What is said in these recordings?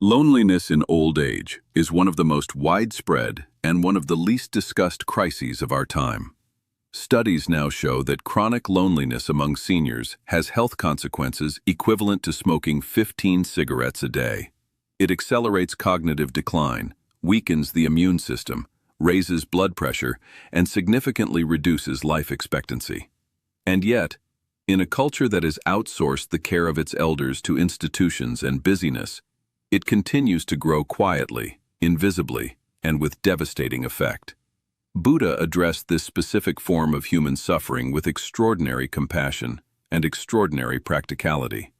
Loneliness in old age is one of the most widespread and one of the least discussed crises of our time. Studies now show that chronic loneliness among seniors has health consequences equivalent to smoking 15 cigarettes a day. It accelerates cognitive decline, weakens the immune system, raises blood pressure, and significantly reduces life expectancy. And yet, in a culture that has outsourced the care of its elders to institutions and busyness, it continues to grow quietly, invisibly, and with devastating effect. Buddha addressed this specific form of human suffering with extraordinary compassion and extraordinary practicality.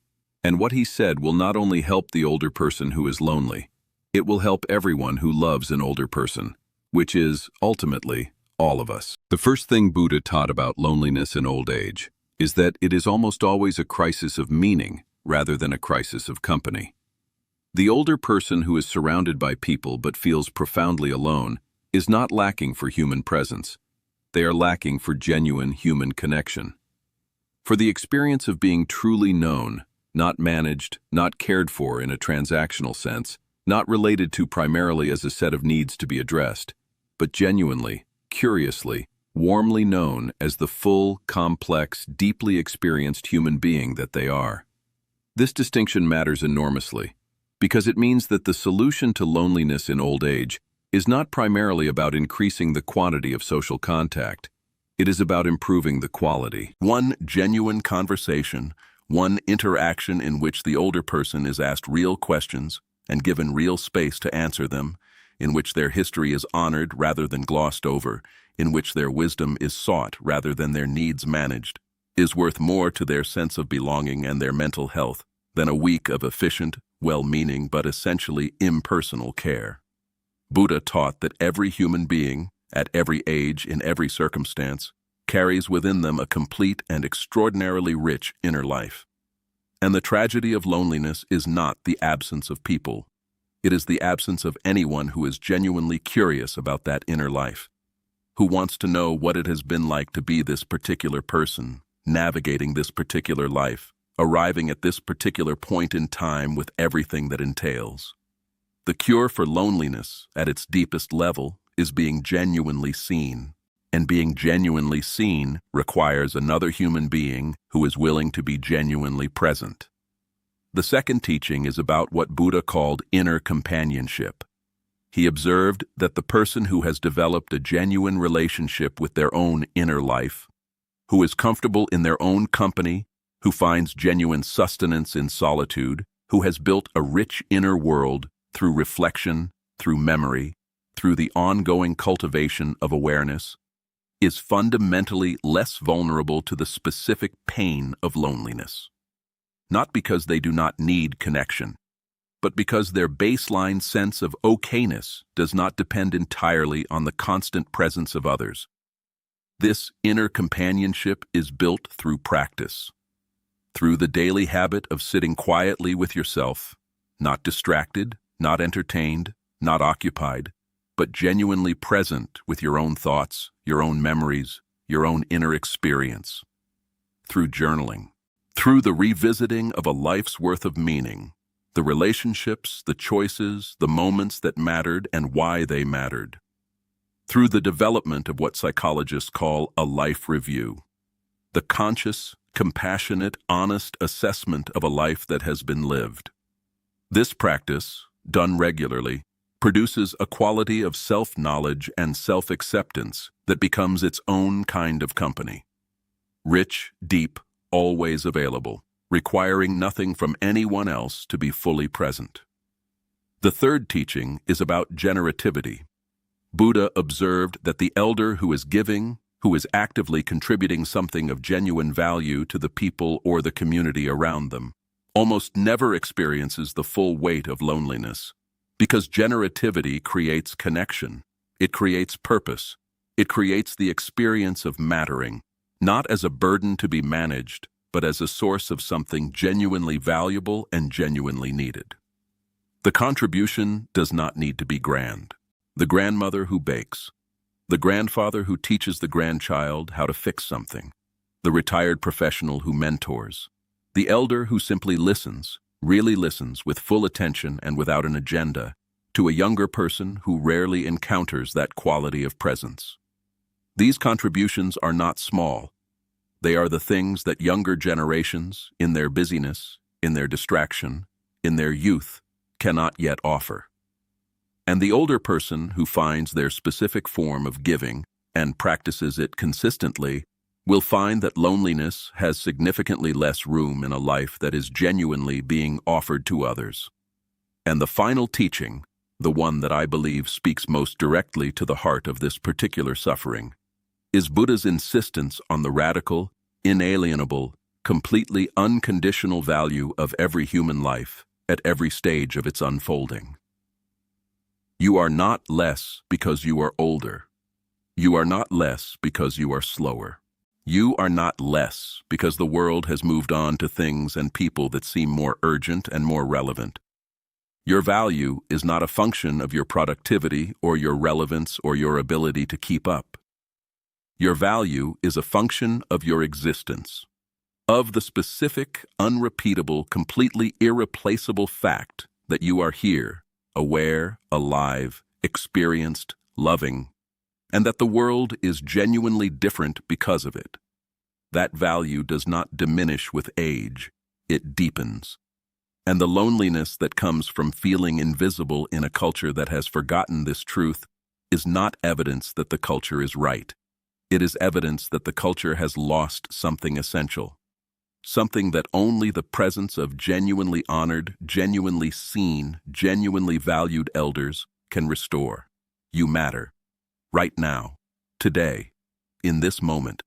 And what he said will not only help the older person who is lonely, it will help everyone who loves an older person, which is, ultimately, all of us. The first thing Buddha taught about loneliness in old age is that it is almost always a crisis of meaning rather than a crisis of company. The older person who is surrounded by people but feels profoundly alone is not lacking for human presence. They are lacking for genuine human connection. For the experience of being truly known, not managed, not cared for in a transactional sense, not related to primarily as a set of needs to be addressed, but genuinely, curiously, warmly known as the full, complex, deeply experienced human being that they are. This distinction matters enormously, because it means that the solution to loneliness in old age is not primarily about increasing the quantity of social contact. It is about improving the quality. One genuine conversation, one interaction in which the older person is asked real questions and given real space to answer them, in which their history is honored rather than glossed over, in which their wisdom is sought rather than their needs managed, is worth more to their sense of belonging and their mental health than a week of efficient, well-meaning but essentially impersonal care. Buddha taught that every human being, at every age, in every circumstance, carries within them a complete and extraordinarily rich inner life. And the tragedy of loneliness is not the absence of people. It is the absence of anyone who is genuinely curious about that inner life, who wants to know what it has been like to be this particular person, navigating this particular life, arriving at this particular point in time with everything that entails. The cure for loneliness, at its deepest level, is being genuinely seen. And being genuinely seen requires another human being who is willing to be genuinely present. The second teaching is about what Buddha called inner companionship. He observed that the person who has developed a genuine relationship with their own inner life, who is comfortable in their own company, who finds genuine sustenance in solitude, who has built a rich inner world through reflection, through memory, through the ongoing cultivation of awareness, is fundamentally less vulnerable to the specific pain of loneliness. Not because they do not need connection, but because their baseline sense of okayness does not depend entirely on the constant presence of others. This inner companionship is built through practice, through the daily habit of sitting quietly with yourself, not distracted, not entertained, not occupied, but genuinely present with your own thoughts, your own memories, your own inner experience. Through journaling, through the revisiting of a life's worth of meaning, the relationships, the choices, the moments that mattered and why they mattered. Through the development of what psychologists call a life review, the conscious, compassionate, honest assessment of a life that has been lived. This practice, done regularly, produces a quality of self-knowledge and self-acceptance that becomes its own kind of company. Rich, deep, always available, requiring nothing from anyone else to be fully present. The third teaching is about generativity. Buddha observed that the elder who is giving, who is actively contributing something of genuine value to the people or the community around them, almost never experiences the full weight of loneliness. Because generativity creates connection, it creates purpose, it creates the experience of mattering, not as a burden to be managed, but as a source of something genuinely valuable and genuinely needed. The contribution does not need to be grand. The grandmother who bakes, the grandfather who teaches the grandchild how to fix something, the retired professional who mentors, the elder who simply listens, really listens with full attention and without an agenda to a younger person who rarely encounters that quality of presence. These contributions are not small. They are the things that younger generations, in their busyness, in their distraction, in their youth, cannot yet offer. And the older person who finds their specific form of giving and practices it consistently will find that loneliness has significantly less room in a life that is genuinely being offered to others. And the final teaching, the one that I believe speaks most directly to the heart of this particular suffering, is Buddha's insistence on the radical, inalienable, completely unconditional value of every human life at every stage of its unfolding. You are not less because you are older. You are not less because you are slower. You are not less because the world has moved on to things and people that seem more urgent and more relevant. Your value is not a function of your productivity or your relevance or your ability to keep up. Your value is a function of your existence, of the specific, unrepeatable, completely irreplaceable fact that you are here, aware, alive, experienced, loving, and that the world is genuinely different because of it. That value does not diminish with age, it deepens. And the loneliness that comes from feeling invisible in a culture that has forgotten this truth is not evidence that the culture is right. It is evidence that the culture has lost something essential, something that only the presence of genuinely honored, genuinely seen, genuinely valued elders can restore. You matter. Right now, today, in this moment,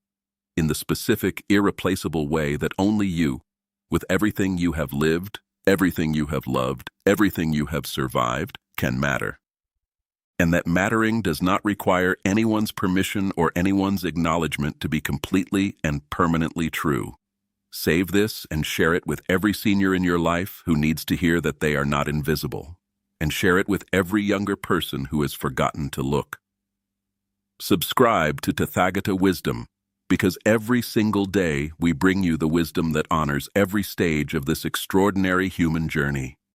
in the specific, irreplaceable way that only you, with everything you have lived, everything you have loved, everything you have survived, can matter. And that mattering does not require anyone's permission or anyone's acknowledgement to be completely and permanently true. Save this and share it with every senior in your life who needs to hear that they are not invisible, and share it with every younger person who has forgotten to look. Subscribe to Tathagata Wisdom, because every single day we bring you the wisdom that honors every stage of this extraordinary human journey.